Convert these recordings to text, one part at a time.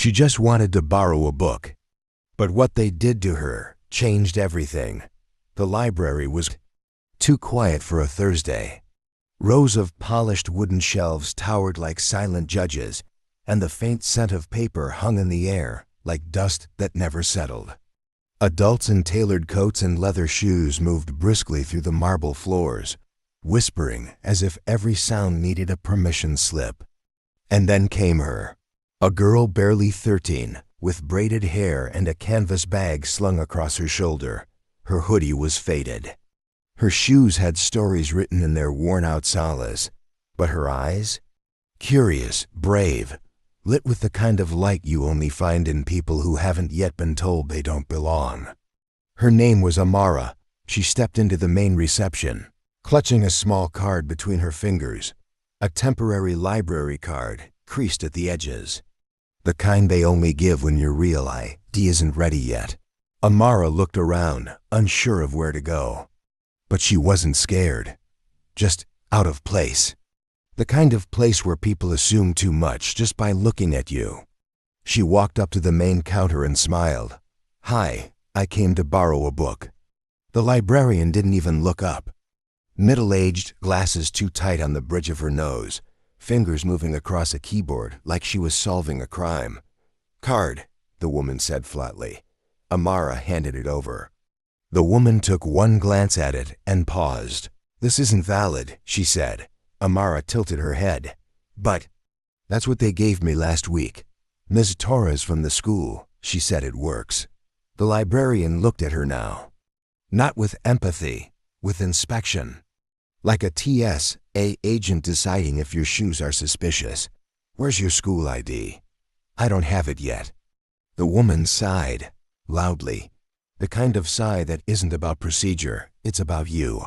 She just wanted to borrow a book. But what they did to her changed everything. The library was too quiet for a Thursday. Rows of polished wooden shelves towered like silent judges, and the faint scent of paper hung in the air like dust that never settled. Adults in tailored coats and leather shoes moved briskly through the marble floors, whispering as if every sound needed a permission slip. And then came her, a girl barely 13, with braided hair and a canvas bag slung across her shoulder. Her hoodie was faded. Her shoes had stories written in their worn-out soles, but her eyes? Curious, brave, lit with the kind of light you only find in people who haven't yet been told they don't belong. Her name was Amara. She stepped into the main reception, clutching a small card between her fingers, a temporary library card, creased at the edges. The kind they only give when your real ID isn't ready yet. Amara looked around, unsure of where to go. But she wasn't scared, just out of place. The kind of place where people assume too much just by looking at you. She walked up to the main counter and smiled. "Hi, I came to borrow a book." The librarian didn't even look up. Middle-aged, glasses too tight on the bridge of her nose, fingers moving across a keyboard like she was solving a crime. "Card," the woman said flatly. Amara handed it over. The woman took one glance at it and paused. "This isn't valid," she said. Amara tilted her head. "But that's what they gave me last week. Ms. Torres from the school, she said it works." The librarian looked at her now. Not with empathy, with inspection. Like a TSA agent deciding if your shoes are suspicious. "Where's your school ID?" "I don't have it yet." The woman sighed, loudly. The kind of sigh that isn't about procedure, it's about you.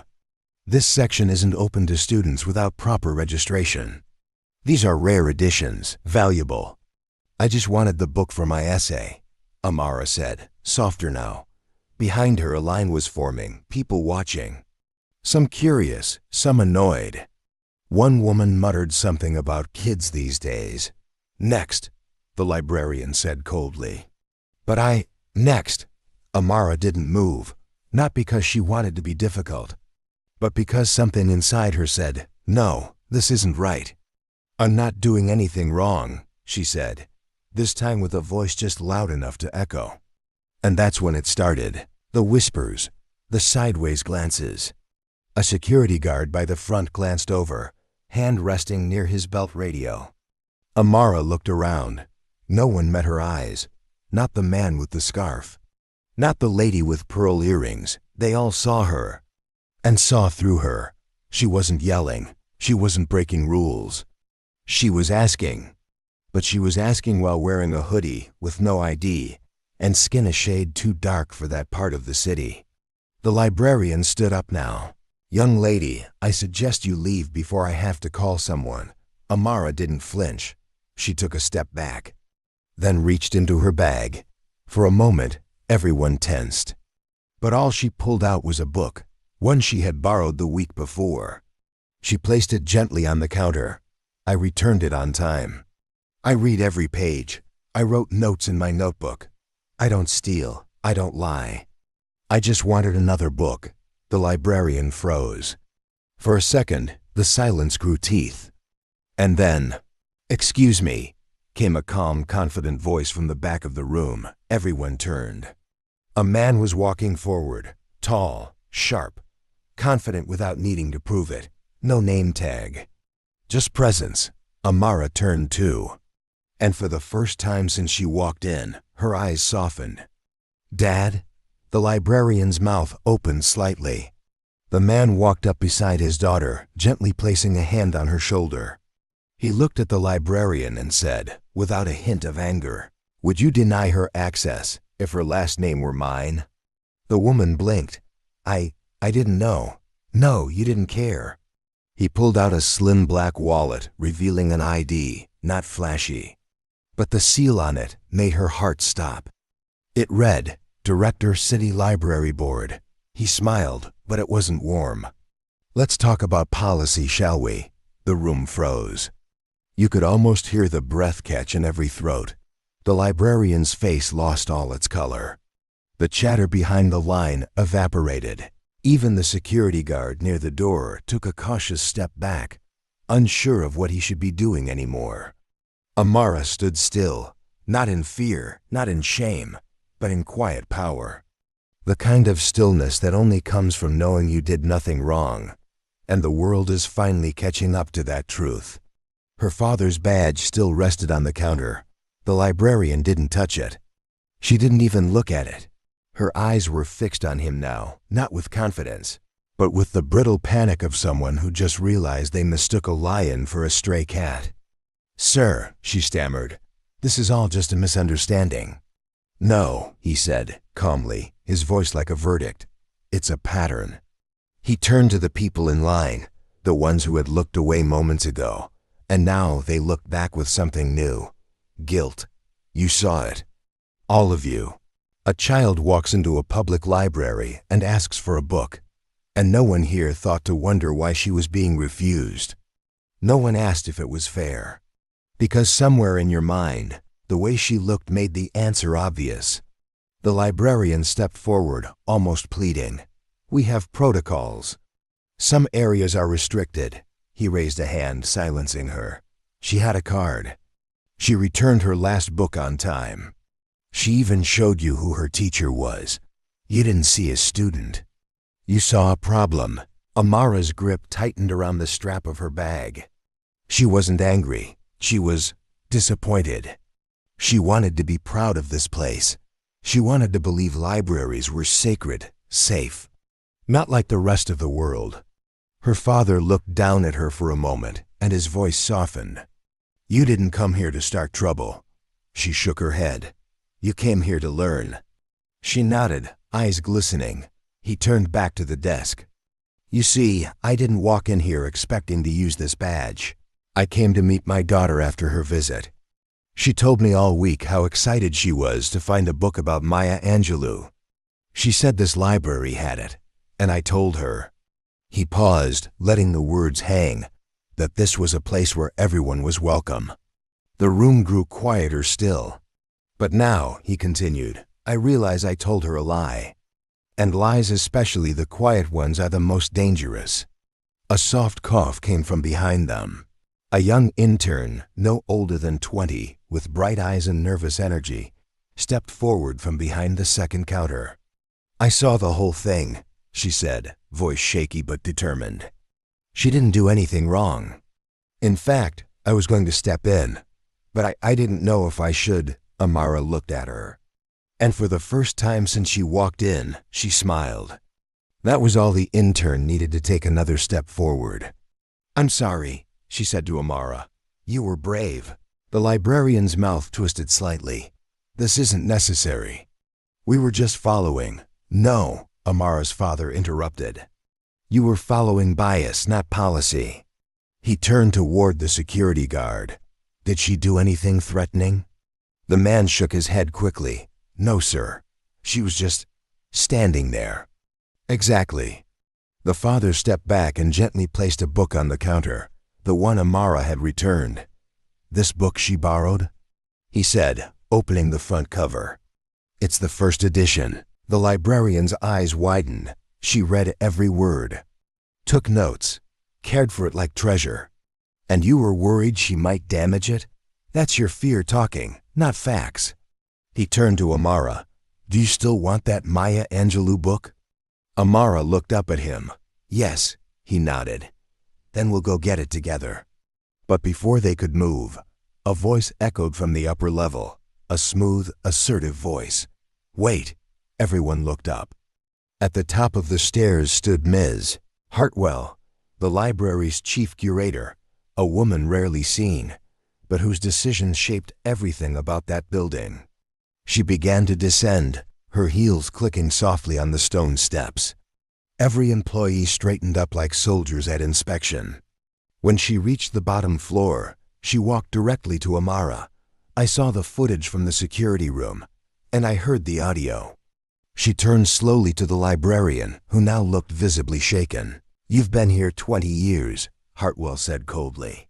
"This section isn't open to students without proper registration. These are rare editions, valuable." "I just wanted the book for my essay," Amara said, softer now. Behind her a line was forming, people watching. Some curious, some annoyed. One woman muttered something about kids these days. "Next," the librarian said coldly. "But next." Amara didn't move, not because she wanted to be difficult, but because something inside her said, "No, this isn't right." "I'm not doing anything wrong," she said, this time with a voice just loud enough to echo. And that's when it started. The whispers, the sideways glances. A security guard by the front glanced over, hand resting near his belt radio. Amara looked around. No one met her eyes. Not the man with the scarf. Not the lady with pearl earrings. They all saw her. And saw through her. She wasn't yelling. She wasn't breaking rules. She was asking. But she was asking while wearing a hoodie with no ID and skin a shade too dark for that part of the city. The librarian stood up now. "Young lady, I suggest you leave before I have to call someone." Amara didn't flinch. She took a step back, then reached into her bag. For a moment, everyone tensed. But all she pulled out was a book, one she had borrowed the week before. She placed it gently on the counter. "I returned it on time. I read every page. I wrote notes in my notebook. I don't steal. I don't lie. I just wanted another book." The librarian froze. For a second, the silence grew teeth. And then, "Excuse me," came a calm, confident voice from the back of the room. Everyone turned. A man was walking forward, tall, sharp, confident without needing to prove it. No name tag. Just presence. Amara turned too. And for the first time since she walked in, her eyes softened. "Dad?" The librarian's mouth opened slightly. The man walked up beside his daughter, gently placing a hand on her shoulder. He looked at the librarian and said, without a hint of anger, "Would you deny her access if her last name were mine?" The woman blinked. I didn't know." "No, you didn't care." He pulled out a slim black wallet, revealing an ID, not flashy. But the seal on it made her heart stop. It read, "Director City Library Board." He smiled, but it wasn't warm. "Let's talk about policy, shall we?" The room froze. You could almost hear the breath catch in every throat. The librarian's face lost all its color. The chatter behind the line evaporated. Even the security guard near the door took a cautious step back, unsure of what he should be doing anymore. Amara stood still, not in fear, not in shame, but in quiet power. The kind of stillness that only comes from knowing you did nothing wrong, and the world is finally catching up to that truth. Her father's badge still rested on the counter. The librarian didn't touch it. She didn't even look at it. Her eyes were fixed on him now, not with confidence, but with the brittle panic of someone who just realized they mistook a lion for a stray cat. "Sir," she stammered, "this is all just a misunderstanding." "No," he said, calmly, his voice like a verdict. "It's a pattern." He turned to the people in line, the ones who had looked away moments ago, and now they looked back with something new. Guilt. You saw it. All of you. A child walks into a public library and asks for a book, and no one here thought to wonder why she was being refused. No one asked if it was fair. Because somewhere in your mind, the way she looked made the answer obvious. The librarian stepped forward, almost pleading. "We have protocols. Some areas are restricted." He raised a hand, silencing her. She had a card. She returned her last book on time. She even showed you who her teacher was. You didn't see a student. You saw a problem. Amara's grip tightened around the strap of her bag. She wasn't angry. She was disappointed. She wanted to be proud of this place. She wanted to believe libraries were sacred, safe, not like the rest of the world. Her father looked down at her for a moment, and his voice softened. "You didn't come here to start trouble." She shook her head. "You came here to learn." She nodded, eyes glistening. He turned back to the desk. "You see, I didn't walk in here expecting to use this badge. I came to meet my daughter after her visit. She told me all week how excited she was to find a book about Maya Angelou. She said this library had it, and I told her." He paused, letting the words hang, that this was a place where everyone was welcome. The room grew quieter still. "But now," he continued, "I realize I told her a lie. And lies, especially the quiet ones, are the most dangerous." A soft cough came from behind them. A young intern, no older than 20, with bright eyes and nervous energy, stepped forward from behind the second counter. "I saw the whole thing," she said, voice shaky but determined. "She didn't do anything wrong. In fact, I was going to step in, but I didn't know if I should." Amara looked at her. And for the first time since she walked in, she smiled. That was all the intern needed to take another step forward. "I'm sorry," she said to Amara. "You were brave." The librarian's mouth twisted slightly. "This isn't necessary. We were just following." "No," Amara's father interrupted. "You were following bias, not policy." He turned toward the security guard. "Did she do anything threatening?" The man shook his head quickly. "No, sir. She was just standing there." "Exactly." The father stepped back and gently placed a book on the counter, the one Amara had returned. "This book she borrowed?" he said, opening the front cover. "It's the first edition." The librarian's eyes widened. She read every word. "Took notes. Cared for it like treasure. And you were worried she might damage it? That's your fear talking, not facts." He turned to Amara. "Do you still want that Maya Angelou book?" Amara looked up at him. "Yes," he nodded. "Then we'll go get it together." But before they could move, a voice echoed from the upper level, a smooth, assertive voice. "Wait." Everyone looked up. At the top of the stairs stood Ms. Hartwell, the library's chief curator, a woman rarely seen, but whose decisions shaped everything about that building. She began to descend, her heels clicking softly on the stone steps. Every employee straightened up like soldiers at inspection. When she reached the bottom floor, she walked directly to Amara. "I saw the footage from the security room, and I heard the audio." She turned slowly to the librarian, who now looked visibly shaken. "You've been here 20 years, Hartwell said coldly.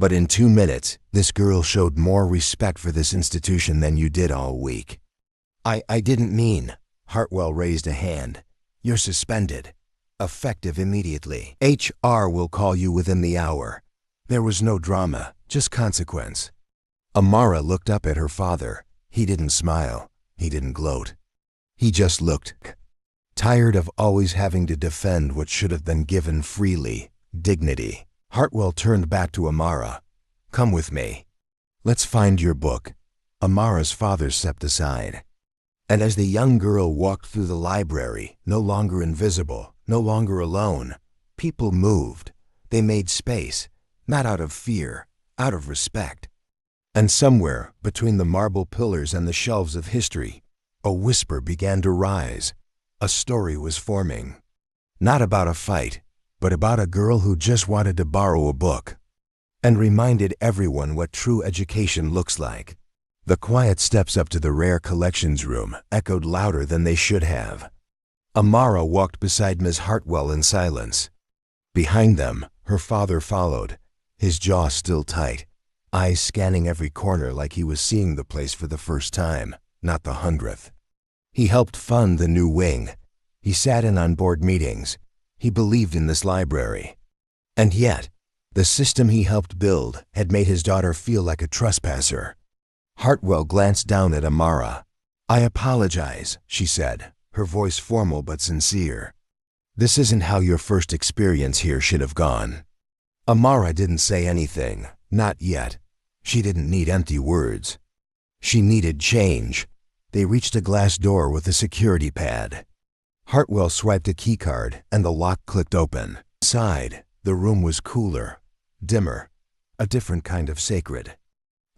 But in 2 minutes, this girl showed more respect for this institution than you did all week. I didn't mean. Hartwell raised a hand. You're suspended. Effective immediately. HR will call you within the hour. There was no drama, just consequence. Amara looked up at her father. He didn't smile. He didn't gloat. He just looked tired of always having to defend what should have been given freely, dignity. Hartwell turned back to Amara. Come with me. Let's find your book. Amara's father stepped aside. And as the young girl walked through the library, no longer invisible, no longer alone, people moved. They made space, not out of fear, out of respect. And somewhere, between the marble pillars and the shelves of history, a whisper began to rise. A story was forming. Not about a fight, but about a girl who just wanted to borrow a book and reminded everyone what true education looks like. The quiet steps up to the rare collections room echoed louder than they should have. Amara walked beside Miss Hartwell in silence. Behind them, her father followed, his jaw still tight, eyes scanning every corner like he was seeing the place for the first time, not the 100th. He helped fund the new wing. He sat in on board meetings. He believed in this library. And yet, the system he helped build had made his daughter feel like a trespasser. Hartwell glanced down at Amara. I apologize, she said, her voice formal but sincere. This isn't how your first experience here should have gone. Amara didn't say anything, not yet. She didn't need empty words. She needed change. They reached a glass door with a security pad. Hartwell swiped a keycard and the lock clicked open. Inside, the room was cooler, dimmer, a different kind of sacred.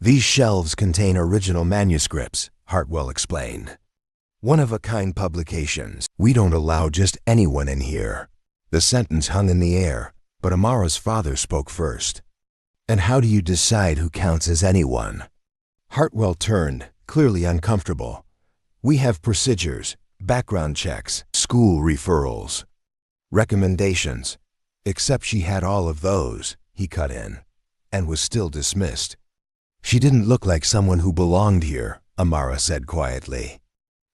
These shelves contain original manuscripts, Hartwell explained. One-of-a-kind publications. We don't allow just anyone in here. The sentence hung in the air, but Amara's father spoke first. And how do you decide who counts as anyone? Hartwell turned, clearly uncomfortable. We have procedures, background checks, school referrals, recommendations. Except she had all of those, he cut in, and was still dismissed. She didn't look like someone who belonged here, Amara said quietly.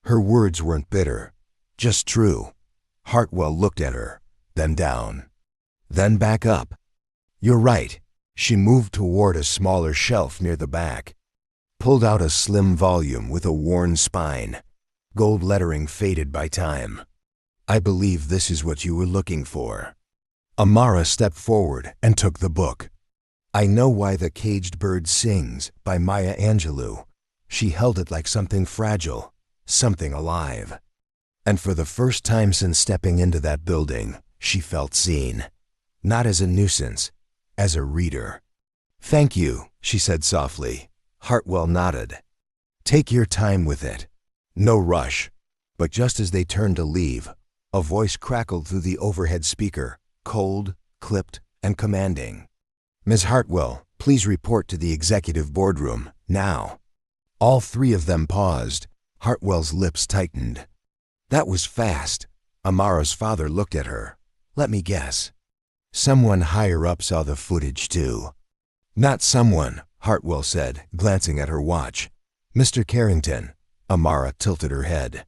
Her words weren't bitter, just true. Hartwell looked at her, then down, then back up. You're right. She moved toward a smaller shelf near the back, pulled out a slim volume with a worn spine, gold lettering faded by time. I believe this is what you were looking for. Amara stepped forward and took the book. I Know Why the Caged Bird Sings by Maya Angelou. She held it like something fragile, something alive. And for the first time since stepping into that building, she felt seen. Not as a nuisance, as a reader. Thank you, she said softly. Hartwell nodded. Take your time with it. No rush. But just as they turned to leave, a voice crackled through the overhead speaker, cold, clipped, and commanding. Ms. Hartwell, please report to the executive boardroom, now. All three of them paused. Hartwell's lips tightened. That was fast. Amara's father looked at her. Let me guess. Someone higher up saw the footage too. Not someone, Hartwell said, glancing at her watch. Mr. Carrington. Amara tilted her head.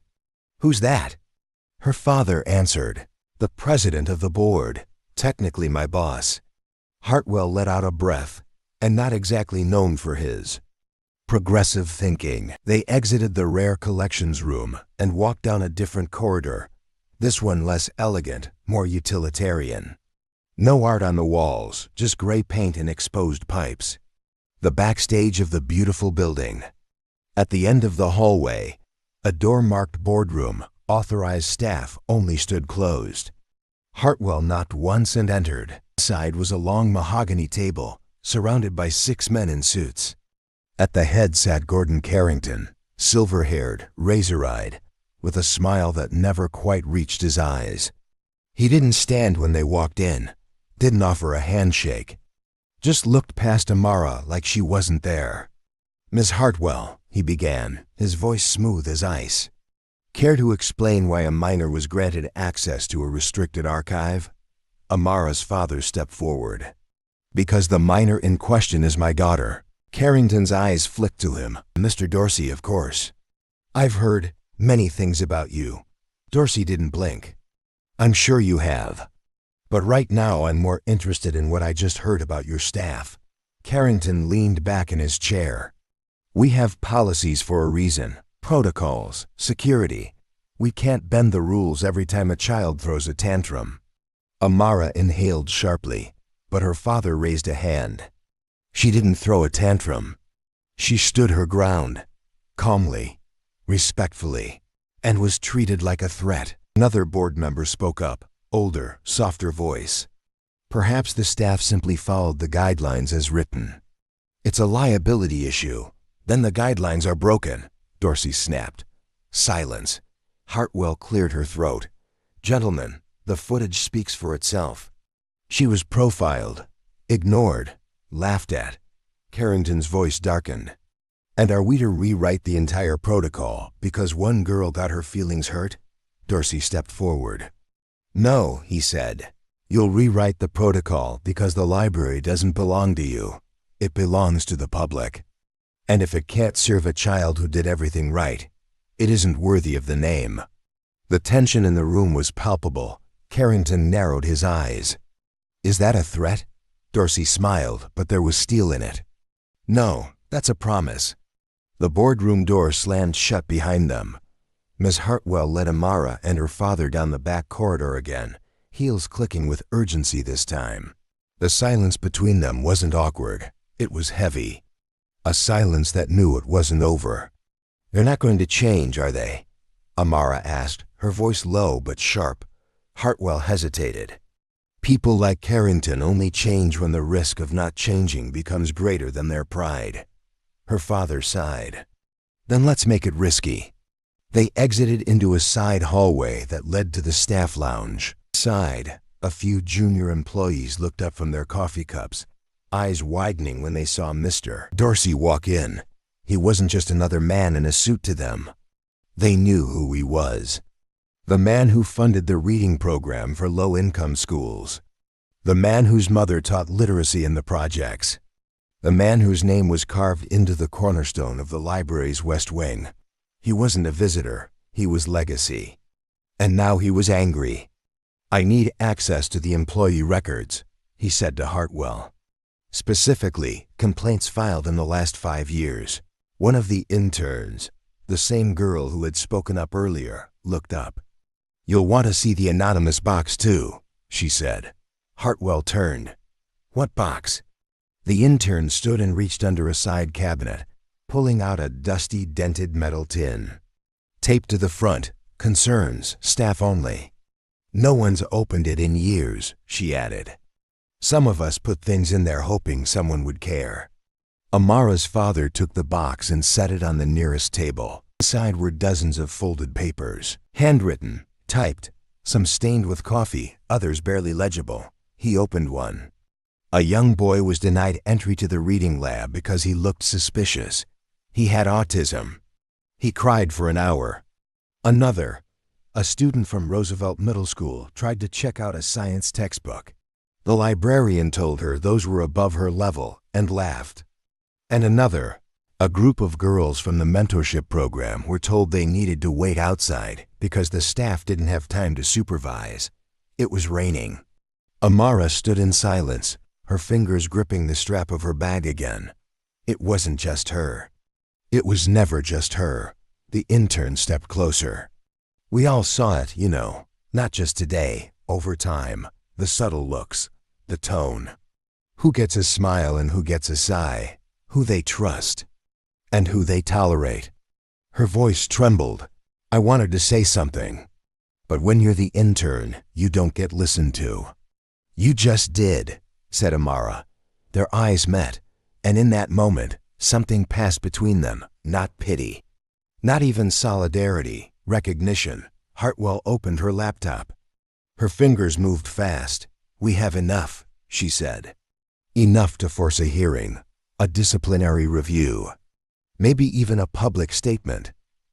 Who's that? Her father answered. The president of the board. Technically my boss. Hartwell let out a breath, and not exactly known for his progressive thinking. They exited the rare collections room and walked down a different corridor, this one less elegant, more utilitarian. No art on the walls, just gray paint and exposed pipes. The backstage of the beautiful building. At the end of the hallway, a door-marked boardroom, authorized staff only stood closed. Hartwell knocked once and entered. Inside was a long mahogany table, surrounded by 6 men in suits. At the head sat Gordon Carrington, silver-haired, razor-eyed, with a smile that never quite reached his eyes. He didn't stand when they walked in, didn't offer a handshake, just looked past Amara like she wasn't there. Miss Hartwell, he began, his voice smooth as ice. Care to explain why a minor was granted access to a restricted archive? Amara's father stepped forward. Because the minor in question is my daughter. Carrington's eyes flicked to him. Mr. Dorsey, of course. I've heard many things about you. Dorsey didn't blink. I'm sure you have. But right now I'm more interested in what I just heard about your staff. Carrington leaned back in his chair. We have policies for a reason. Protocols, security. We can't bend the rules every time a child throws a tantrum. Amara inhaled sharply, but her father raised a hand. She didn't throw a tantrum. She stood her ground, calmly, respectfully, and was treated like a threat. Another board member spoke up, older, softer voice. Perhaps the staff simply followed the guidelines as written. It's a liability issue. Then the guidelines are broken, Dorsey snapped. Silence. Hartwell cleared her throat. Gentlemen, the footage speaks for itself. She was profiled, ignored, laughed at. Carrington's voice darkened. And are we to rewrite the entire protocol because one girl got her feelings hurt? Dorsey stepped forward. No, he said. You'll rewrite the protocol because the library doesn't belong to you. It belongs to the public. And if it can't serve a child who did everything right, it isn't worthy of the name. The tension in the room was palpable. Carrington narrowed his eyes. Is that a threat? Dorsey smiled, but there was steel in it. No, that's a promise. The boardroom door slammed shut behind them. Miss Hartwell led Amara and her father down the back corridor again, heels clicking with urgency this time. The silence between them wasn't awkward. It was heavy. A silence that knew it wasn't over. They're not going to change, are they? Amara asked, her voice low but sharp. Hartwell hesitated. People like Carrington only change when the risk of not changing becomes greater than their pride. Her father sighed. Then let's make it risky. They exited into a side hallway that led to the staff lounge. Inside, a few junior employees looked up from their coffee cups, eyes widening when they saw Mr. Dorsey walk in. He wasn't just another man in a suit to them. They knew who he was. The man who funded the reading program for low-income schools. The man whose mother taught literacy in the projects. The man whose name was carved into the cornerstone of the library's West Wing. He wasn't a visitor, he was legacy. And now he was angry. I need access to the employee records, he said to Hartwell. Specifically, complaints filed in the last 5 years. One of the interns, the same girl who had spoken up earlier, looked up. You'll want to see the anonymous box too, she said. Hartwell turned. What box? The intern stood and reached under a side cabinet, pulling out a dusty, dented metal tin. Taped to the front, concerns, staff only. No one's opened it in years, she added. Some of us put things in there hoping someone would care. Amara's father took the box and set it on the nearest table. Inside were dozens of folded papers, handwritten, typed, some stained with coffee, others barely legible. He opened one. A young boy was denied entry to the reading lab because he looked suspicious. He had autism. He cried for an hour. Another, a student from Roosevelt Middle School, tried to check out a science textbook. The librarian told her those were above her level and laughed. And another, a group of girls from the mentorship program were told they needed to wait outside because the staff didn't have time to supervise. It was raining. Amara stood in silence, her fingers gripping the strap of her bag again. It wasn't just her. It was never just her. The intern stepped closer. We all saw it, you know, not just today, over time. The subtle looks, the tone. Who gets a smile and who gets a sigh, who they trust, and who they tolerate. Her voice trembled. I wanted to say something. But when you're the intern, you don't get listened to. You just did, said Amara. Their eyes met, and in that moment, something passed between them, not pity. Not even solidarity, recognition. Hartwell opened her laptop. Her fingers moved fast. We have enough, she said. Enough to force a hearing, a disciplinary review, maybe even a public statement.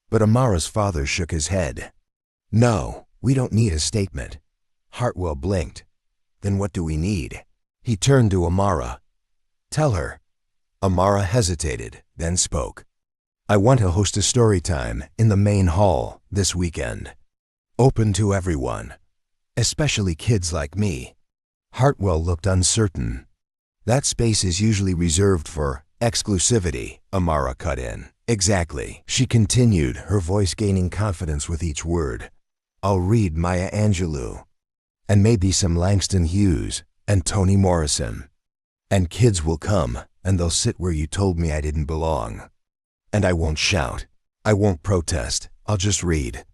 But Amara's father shook his head. No, we don't need a statement. Hartwell blinked. Then what do we need? He turned to Amara. "Tell her." Amara hesitated, then spoke. "I want to host a story time in the main hall this weekend. Open to everyone, especially kids like me." Hartwell looked uncertain. "That space is usually reserved for exclusivity," Amara cut in. "Exactly," she continued, her voice gaining confidence with each word. "I'll read Maya Angelou, and maybe some Langston Hughes and Toni Morrison. And kids will come, and they'll sit where you told me I didn't belong. And I won't shout. I won't protest. I'll just read.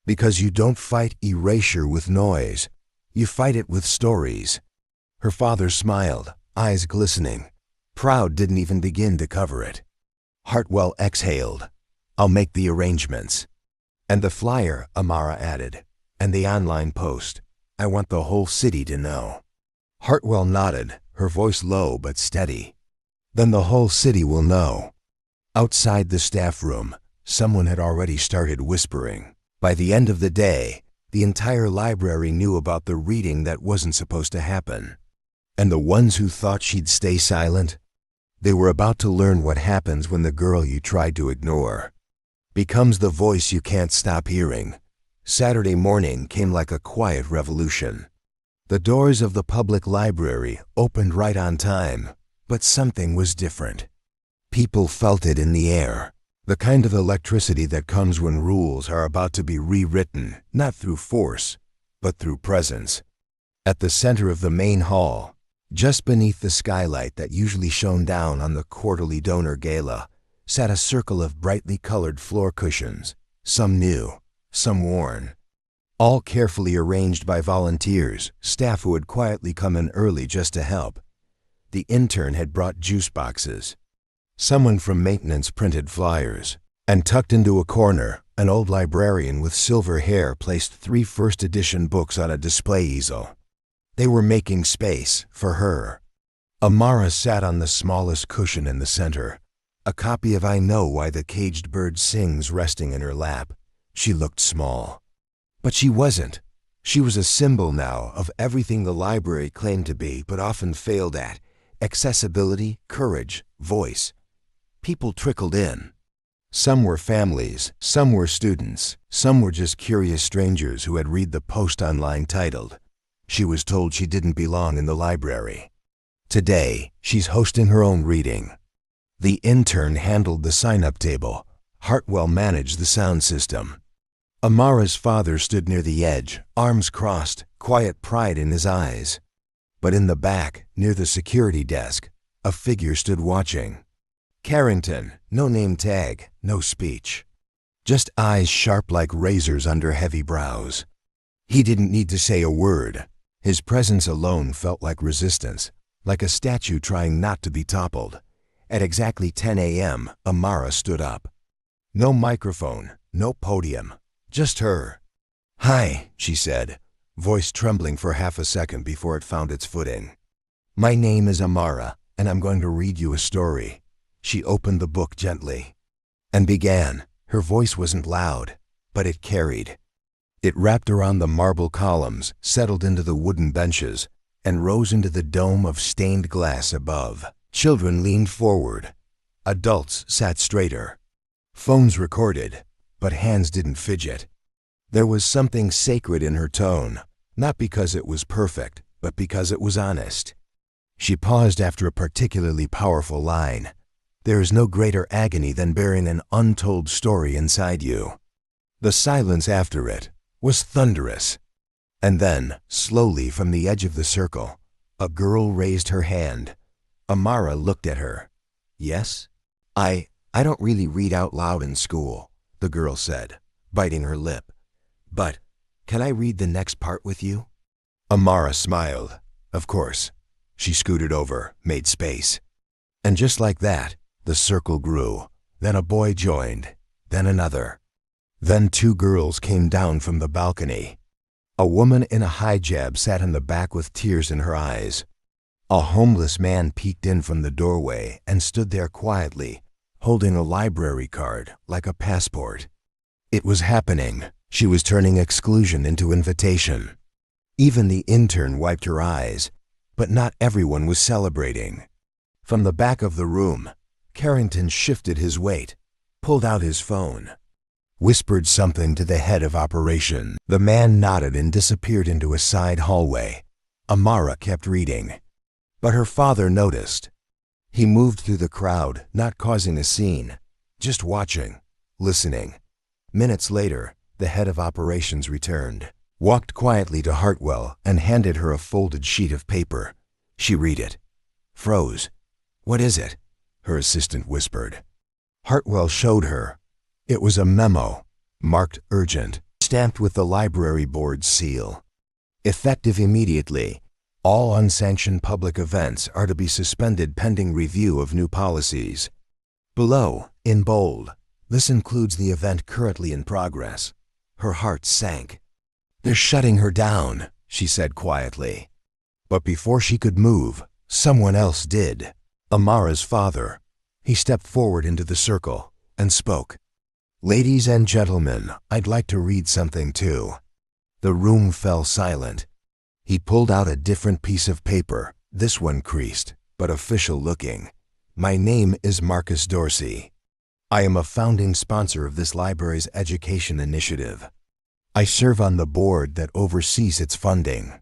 Because you don't fight erasure with noise. You fight it with stories." Her father smiled, eyes glistening. Proud didn't even begin to cover it. Hartwell exhaled. "I'll make the arrangements." "And the flyer," Amara added. "And the online post. I want the whole city to know." Hartwell nodded, her voice low but steady. "Then the whole city will know." Outside the staff room, someone had already started whispering. By the end of the day, the entire library knew about the reading that wasn't supposed to happen. And the ones who thought she'd stay silent, they were about to learn what happens when the girl you tried to ignore becomes the voice you can't stop hearing. Saturday morning came like a quiet revolution. The doors of the public library opened right on time, but something was different. People felt it in the air, the kind of electricity that comes when rules are about to be rewritten, not through force, but through presence. At the center of the main hall, just beneath the skylight that usually shone down on the quarterly donor gala, sat a circle of brightly colored floor cushions, some new, some worn, all carefully arranged by volunteers, staff who had quietly come in early just to help. The intern had brought juice boxes. Someone from maintenance printed flyers, and tucked into a corner, an old librarian with silver hair placed 3 first-edition books on a display easel. They were making space for her. Amara sat on the smallest cushion in the center, a copy of I Know Why the Caged Bird Sings resting in her lap. She looked small. But she wasn't. She was a symbol now of everything the library claimed to be but often failed at: accessibility, courage, voice. People trickled in. Some were families, some were students, some were just curious strangers who had read the post online titled, "She was told she didn't belong in the library." Today, she's hosting her own reading. The intern handled the sign-up table. Hartwell managed the sound system. Amara's father stood near the edge, arms crossed, quiet pride in his eyes. But in the back, near the security desk, a figure stood watching. Carrington, no name tag, no speech. Just eyes sharp like razors under heavy brows. He didn't need to say a word. His presence alone felt like resistance, like a statue trying not to be toppled. At exactly 10 a.m., Amara stood up. No microphone, no podium, just her. "Hi," she said, voice trembling for half a second before it found its footing. "My name is Amara, and I'm going to read you a story." She opened the book gently and began. Her voice wasn't loud, but it carried. It wrapped around the marble columns, settled into the wooden benches, and rose into the dome of stained glass above. Children leaned forward. Adults sat straighter. Phones recorded, but hands didn't fidget. There was something sacred in her tone, not because it was perfect, but because it was honest. She paused after a particularly powerful line. "There is no greater agony than bearing an untold story inside you." The silence after it was thunderous. And then, slowly from the edge of the circle, a girl raised her hand. Amara looked at her. "Yes? I don't really read out loud in school," the girl said, biting her lip. "But can I read the next part with you?" Amara smiled. Of course. She scooted over, made space. And just like that, the circle grew. Then a boy joined, then another. Then 2 girls came down from the balcony. A woman in a hijab sat in the back with tears in her eyes. A homeless man peeked in from the doorway and stood there quietly, holding a library card like a passport. It was happening. She was turning exclusion into invitation. Even the intern wiped her eyes. But not everyone was celebrating. From the back of the room, Carrington shifted his weight, pulled out his phone, whispered something to the head of operation. The man nodded and disappeared into a side hallway. Amara kept reading, but her father noticed. He moved through the crowd, not causing a scene, just watching, listening. Minutes later, the head of operations returned, walked quietly to Hartwell and handed her a folded sheet of paper. She read it, froze. "What is it?" her assistant whispered. Hartwell showed her. It was a memo, marked urgent, stamped with the library board's seal. Effective immediately, all unsanctioned public events are to be suspended pending review of new policies. Below, in bold, this includes the event currently in progress. Her heart sank. "They're shutting her down," she said quietly. But before she could move, someone else did. Amara's father. He stepped forward into the circle and spoke. "Ladies and gentlemen, I'd like to read something too." The room fell silent. He pulled out a different piece of paper, this one creased, but official looking. "My name is Marcus Dorsey. I am a founding sponsor of this library's education initiative. I serve on the board that oversees its funding.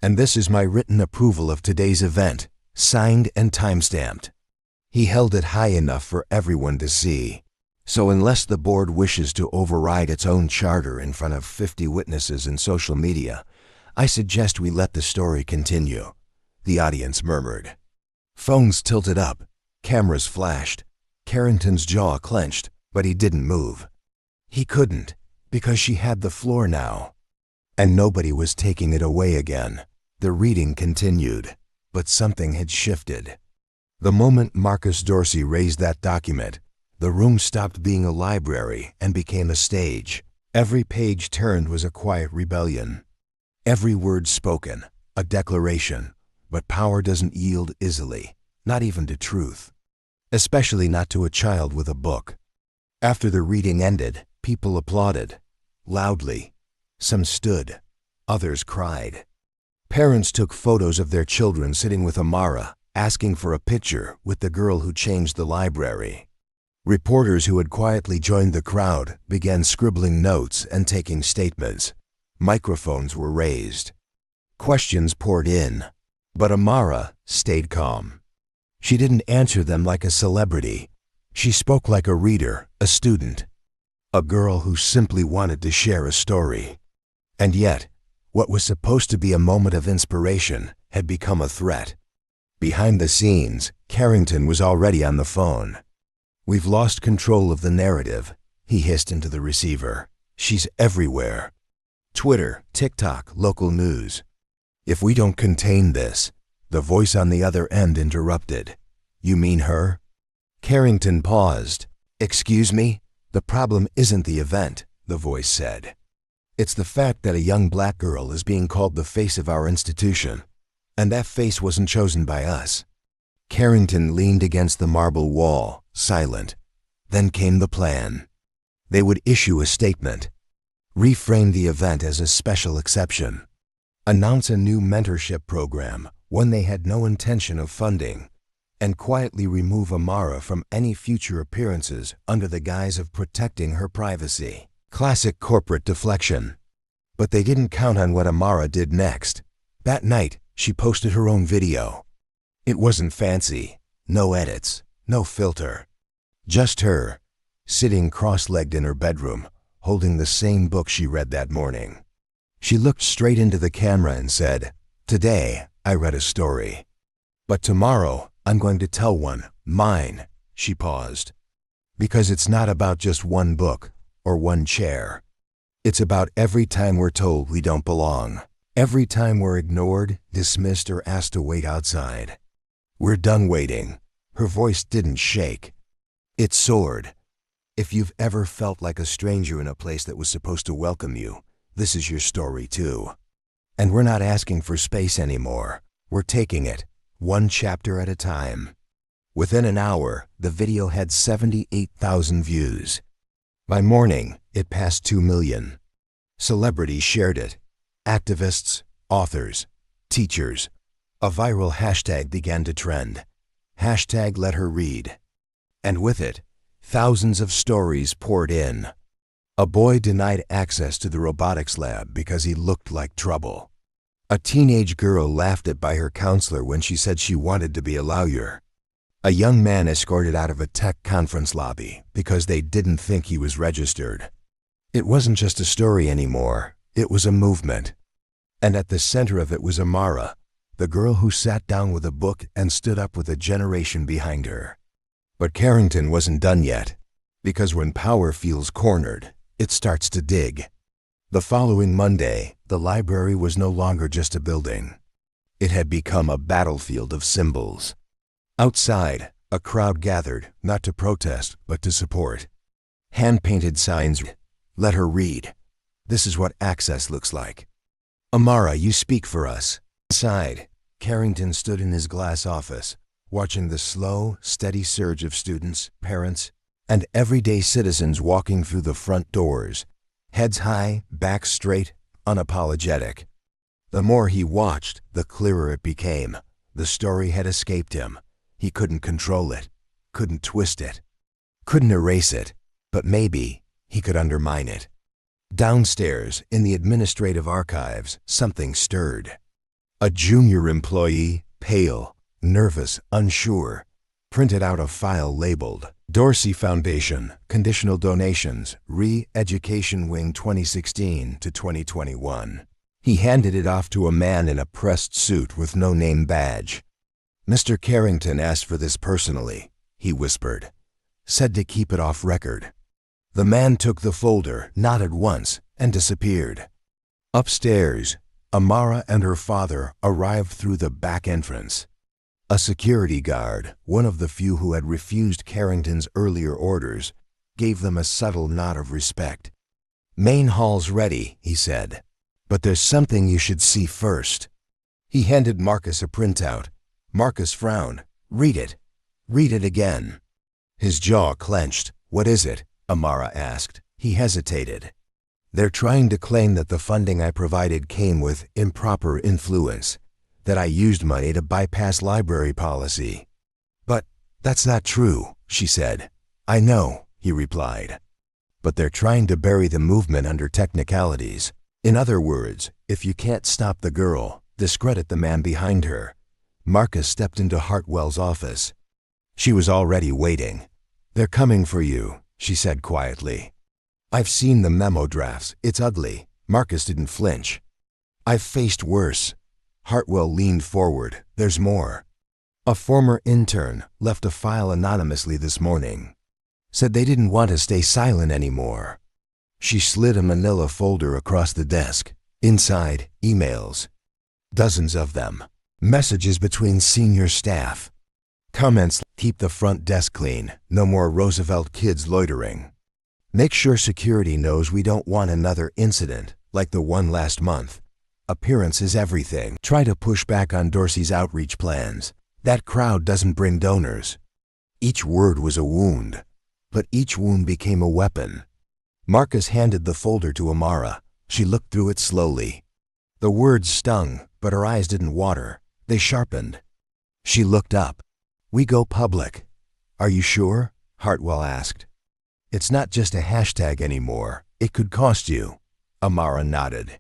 And this is my written approval of today's event, signed and time-stamped." He held it high enough for everyone to see. "So unless the board wishes to override its own charter in front of 50 witnesses in social media, I suggest we let the story continue," the audience murmured. Phones tilted up, cameras flashed. Carrington's jaw clenched, but he didn't move. He couldn't, because she had the floor now. And nobody was taking it away again. The reading continued, but something had shifted. The moment Marcus Dorsey raised that document, the room stopped being a library and became a stage. Every page turned was a quiet rebellion. Every word spoken, a declaration, but power doesn't yield easily, not even to truth, especially not to a child with a book. After the reading ended, people applauded, loudly. Some stood, others cried. Parents took photos of their children sitting with Amara, asking for a picture with the girl who changed the library. Reporters who had quietly joined the crowd began scribbling notes and taking statements. Microphones were raised. Questions poured in, but Amara stayed calm. She didn't answer them like a celebrity. She spoke like a reader, a student, a girl who simply wanted to share a story. And yet, what was supposed to be a moment of inspiration had become a threat. Behind the scenes, Carrington was already on the phone. "We've lost control of the narrative," he hissed into the receiver. "She's everywhere. Twitter, TikTok, local news. If we don't contain this," the voice on the other end interrupted. "You mean her?" Carrington paused. "Excuse me? The problem isn't the event," the voice said. "It's the fact that a young black girl is being called the face of our institution, and that face wasn't chosen by us." Carrington leaned against the marble wall, silent. Then came the plan. They would issue a statement, reframe the event as a special exception, announce a new mentorship program, one they had no intention of funding, and quietly remove Amara from any future appearances under the guise of protecting her privacy. Classic corporate deflection. But they didn't count on what Amara did next. That night, she posted her own video. It wasn't fancy, no edits, no filter. Just her, sitting cross-legged in her bedroom, holding the same book she read that morning. She looked straight into the camera and said, "Today, I read a story. But tomorrow, I'm going to tell one, mine." She paused. "Because it's not about just one book or one chair. It's about every time we're told we don't belong. Every time we're ignored, dismissed, or asked to wait outside. We're done waiting." Her voice didn't shake. It soared. "If you've ever felt like a stranger in a place that was supposed to welcome you, this is your story too. And we're not asking for space anymore. We're taking it, one chapter at a time." Within an hour, the video had 78,000 views. By morning, it passed 2 million. Celebrities shared it. Activists, authors, teachers. A viral hashtag began to trend. Hashtag let her read. And with it, thousands of stories poured in. A boy denied access to the robotics lab because he looked like trouble. A teenage girl laughed at by her counselor when she said she wanted to be a lawyer. A young man escorted out of a tech conference lobby because they didn't think he was registered. It wasn't just a story anymore, it was a movement. And at the center of it was Amara, the girl who sat down with a book and stood up with a generation behind her. But Carrington wasn't done yet, because when power feels cornered, it starts to dig. The following Monday, the library was no longer just a building. It had become a battlefield of symbols. Outside, a crowd gathered, not to protest, but to support. Hand-painted signs, let her read. This is what access looks like. Amara, you speak for us. Inside, Carrington stood in his glass office, watching the slow, steady surge of students, parents, and everyday citizens walking through the front doors, heads high, backs straight, unapologetic. The more he watched, the clearer it became. The story had escaped him. He couldn't control it, couldn't twist it, couldn't erase it, but maybe he could undermine it. Downstairs, in the administrative archives, something stirred. A junior employee, pale, nervous, unsure, printed out a file labeled Dorsey Foundation, Conditional Donations, Re-Education Wing 2016 to 2021. He handed it off to a man in a pressed suit with no name badge. Mr. Carrington asked for this personally, he whispered. Said to keep it off record. The man took the folder, nodded once, and disappeared. Upstairs, Amara and her father arrived through the back entrance. A security guard, one of the few who had refused Carrington's earlier orders, gave them a subtle nod of respect. Main hall's ready, he said, but there's something you should see first. He handed Marcus a printout. Marcus frowned. Read it. Read it again. His jaw clenched. What is it? Amara asked. He hesitated. They're trying to claim that the funding I provided came with improper influence, that I used money to bypass library policy. But that's not true, she said. I know, he replied. But they're trying to bury the movement under technicalities. In other words, if you can't stop the girl, discredit the man behind her. Marcus stepped into Hartwell's office. She was already waiting. They're coming for you, she said quietly. I've seen the memo drafts. It's ugly. Marcus didn't flinch. I've faced worse. Hartwell leaned forward. There's more. A former intern left a file anonymously this morning. Said they didn't want to stay silent anymore. She slid a manila folder across the desk. Inside, emails. Dozens of them. Messages between senior staff. Comments: keep the front desk clean. No more Roosevelt kids loitering. Make sure security knows we don't want another incident like the one last month. Appearance is everything. Try to push back on Dorsey's outreach plans. That crowd doesn't bring donors. Each word was a wound, but each wound became a weapon. Marcus handed the folder to Amara. She looked through it slowly. The words stung, but her eyes didn't water. They sharpened. She looked up. We go public. Are you sure? Hartwell asked. It's not just a hashtag anymore. It could cost you. Amara nodded.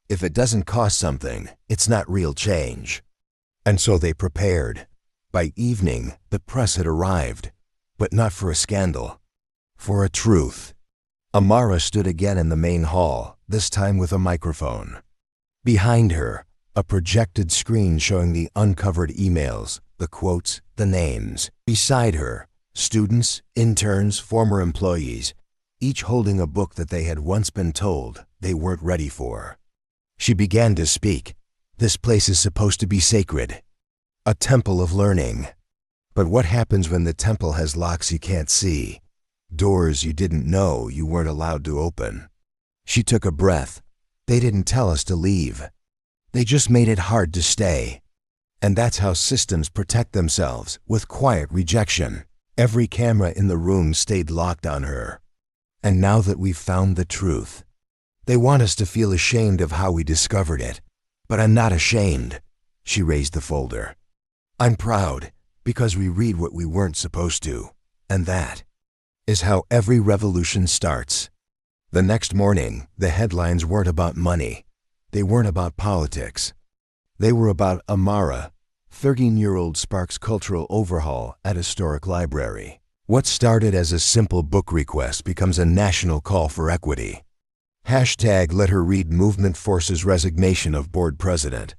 If it doesn't cost something, it's not real change. And so they prepared. By evening, the press had arrived, but not for a scandal, for a truth. Amara stood again in the main hall, this time with a microphone. Behind her, a projected screen showing the uncovered emails, the quotes, the names. Beside her, students, interns, former employees, each holding a book that they had once been told they weren't ready for. She began to speak. This place is supposed to be sacred, a temple of learning. But what happens when the temple has locks you can't see, doors you didn't know you weren't allowed to open? She took a breath. They didn't tell us to leave. They just made it hard to stay. And that's how systems protect themselves, with quiet rejection. Every camera in the room stayed locked on her. And now that we've found the truth, they want us to feel ashamed of how we discovered it. But I'm not ashamed. She raised the folder. I'm proud, because we read what we weren't supposed to. And that is how every revolution starts. The next morning, the headlines weren't about money. They weren't about politics. They were about Amara, 13-year-old sparks cultural overhaul at historic library. What started as a simple book request becomes a national call for equity. Hashtag Let Her Read movement forces resignation of board president.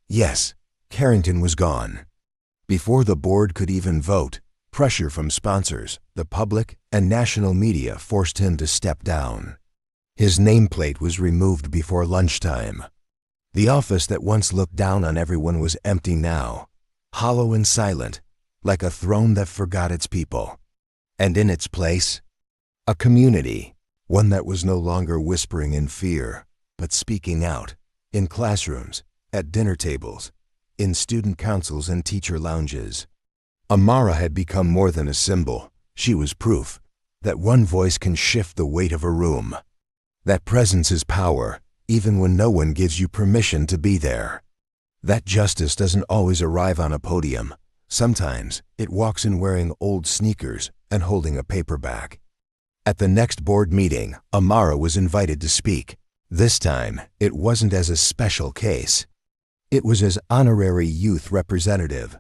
Yes, Carrington was gone. Before the board could even vote, pressure from sponsors, the public, and national media forced him to step down. His nameplate was removed before lunchtime. The office that once looked down on everyone was empty now, hollow and silent, like a throne that forgot its people. And in its place, a community, one that was no longer whispering in fear, but speaking out, in classrooms, at dinner tables, in student councils and teacher lounges. Amara had become more than a symbol. She was proof that one voice can shift the weight of a room. That presence is power, even when no one gives you permission to be there. That justice doesn't always arrive on a podium. Sometimes it walks in wearing old sneakers and holding a paperback. At the next board meeting, Amara was invited to speak. This time, it wasn't as a special case. It was as honorary youth representative,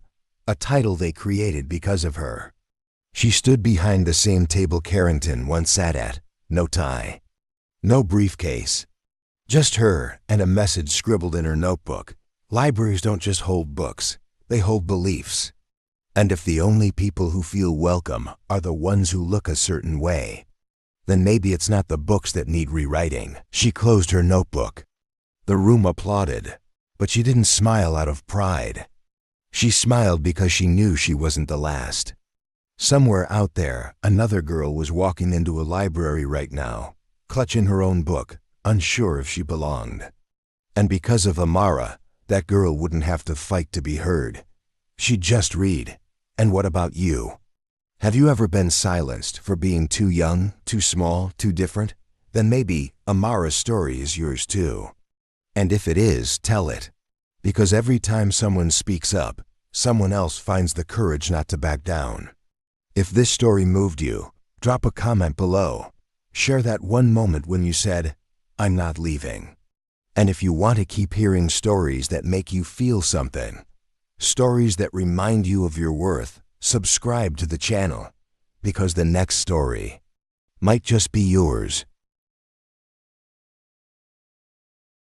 a title they created because of her. She stood behind the same table Carrington once sat at, no tie, no briefcase. Just her and a message scribbled in her notebook. Libraries don't just hold books, they hold beliefs. And if the only people who feel welcome are the ones who look a certain way, then maybe it's not the books that need rewriting. She closed her notebook. The room applauded, but she didn't smile out of pride. She smiled because she knew she wasn't the last. Somewhere out there, another girl was walking into a library right now, clutching her own book, unsure if she belonged. And because of Amara, that girl wouldn't have to fight to be heard. She'd just read. And what about you? Have you ever been silenced for being too young, too small, too different? Then maybe Amara's story is yours too. And if it is, tell it. Because every time someone speaks up, someone else finds the courage not to back down. If this story moved you, drop a comment below. Share that one moment when you said, I'm not leaving. And if you want to keep hearing stories that make you feel something, stories that remind you of your worth, subscribe to the channel, because the next story might just be yours.